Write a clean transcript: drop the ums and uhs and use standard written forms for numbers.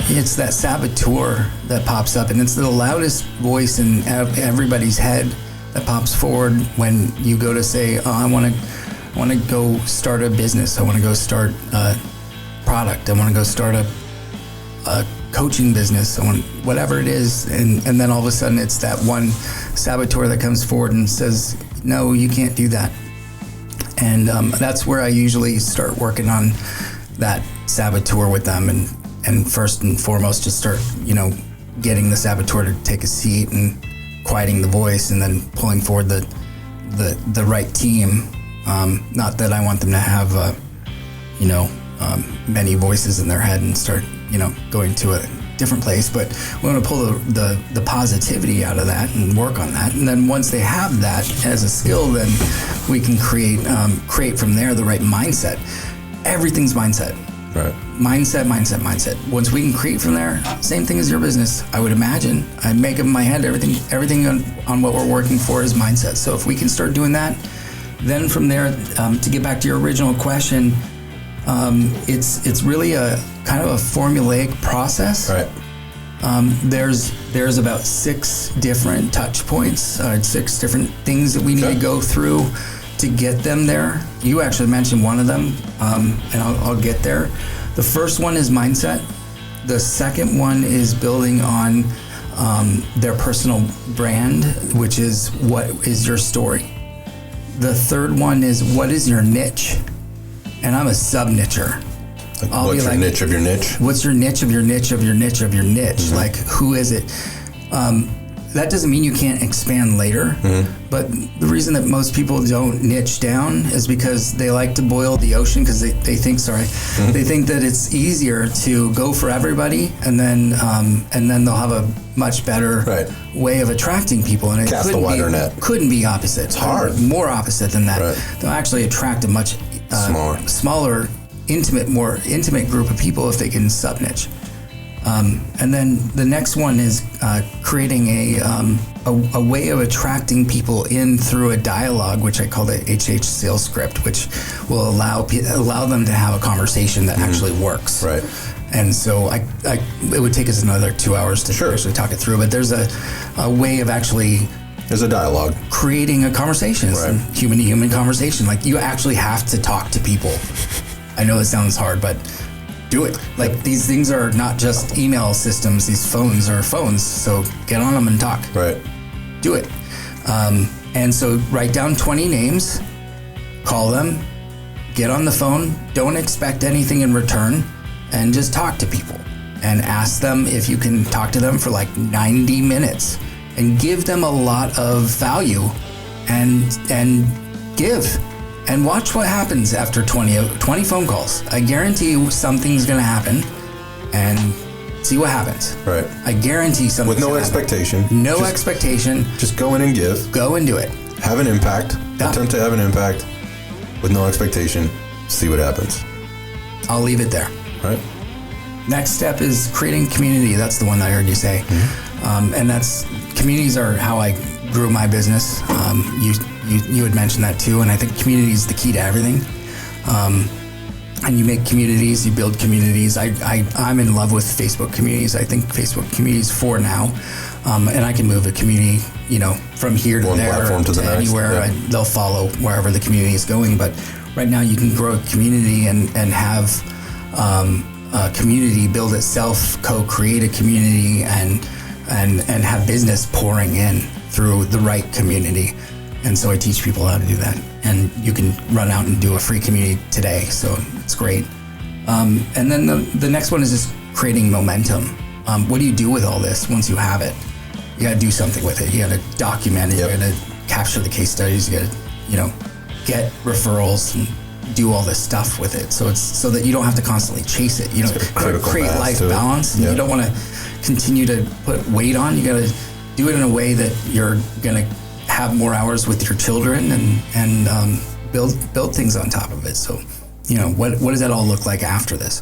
it's that saboteur that pops up, and it's the loudest voice in everybody's head that pops forward when you go to say, oh, I want to go start a business. I want to go start a product. I want to go start a coaching business. I want whatever it is. And then all of a sudden it's that one saboteur that comes forward and says, no, you can't do that. And that's where I usually start working on that saboteur with them. And first and foremost, just start, getting the saboteur to take a seat and quieting the voice, and then pulling forward the right team. Not that I want them to have, many voices in their head and start, going to a different place, but we want to pull the positivity out of that and work on that. And then once they have that as a skill, then we can create from there the right mindset. Everything's mindset. Right. Mindset. Once we can create from there, same thing as your business, I would imagine. I make up in my head everything on what we're working for is mindset. So if we can start doing that, then from there, to get back to your original question, it's really a kind of a formulaic process. Right. There's about 6 different touch points, 6 different things that we need to go through to get them there. You actually mentioned one of them, and I'll get there. The first one is mindset. The second one is building on their personal brand, which is what is your story. The third one is what is your niche? And I'm a sub-nicher. What's your niche of your niche? What's your niche of your niche of your niche of your niche? Mm-hmm. Like, who is it? That doesn't mean you can't expand later, but the reason that most people don't niche down is because they like to boil the ocean, because they think that it's easier to go for everybody, and then they'll have a much better way of attracting people. And it cast the wider net. Couldn't be opposite. It's hard. More opposite than that. Right. They'll actually attract a much smaller, more intimate group of people if they can sub-niche. And then the next one is creating a way of attracting people in through a dialogue, which I call the HH sales script, which will allow them to have a conversation that actually works. Right. And so it would take us another 2 hours to actually talk it through, but there's a way of actually... There's a dialogue. Creating a conversation. It's a human-to-human conversation. Like, you actually have to talk to people. I know it sounds hard, but... do it. Like, these things are not just email systems. These phones are phones. So get on them and talk. Right. Do it. And so write down 20 names, call them, get on the phone. Don't expect anything in return, and just talk to people and ask them if you can talk to them for like 90 minutes and give them a lot of value and give. And watch what happens after 20 phone calls. I guarantee you something's going to happen, and see what happens. Right. I guarantee something. With no expectation. No expectation. Just go in and give. Go and do it. Have an impact. Attempt to have an impact with no expectation. See what happens. I'll leave it there. Right. Next step is creating community. That's the one that I heard you say. Mm-hmm. And communities are how I grew my business. You had mentioned that too, and I think community is the key to everything. And you make communities, you build communities. I'm in love with Facebook communities. I think Facebook communities for now, and I can move a community, from here to one there, platform to the next. Anywhere. Yep. They'll follow wherever the community is going. But right now, you can grow a community and have a community build itself, co-create a community, and have business pouring in through the right community. And so I teach people how to do that. And you can run out and do a free community today. So it's great. And then the next one is just creating momentum. What do you do with all this once you have it? You got to do something with it. You got to document it. Yep. You got to capture the case studies. You got to, get referrals and do all this stuff with it. So it's so that you don't have to constantly chase it. Create life balance. Yep. You don't want to continue to put weight on. You got to do it in a way that you're going to have more hours with your children and build things on top of it. So, what does that all look like after this?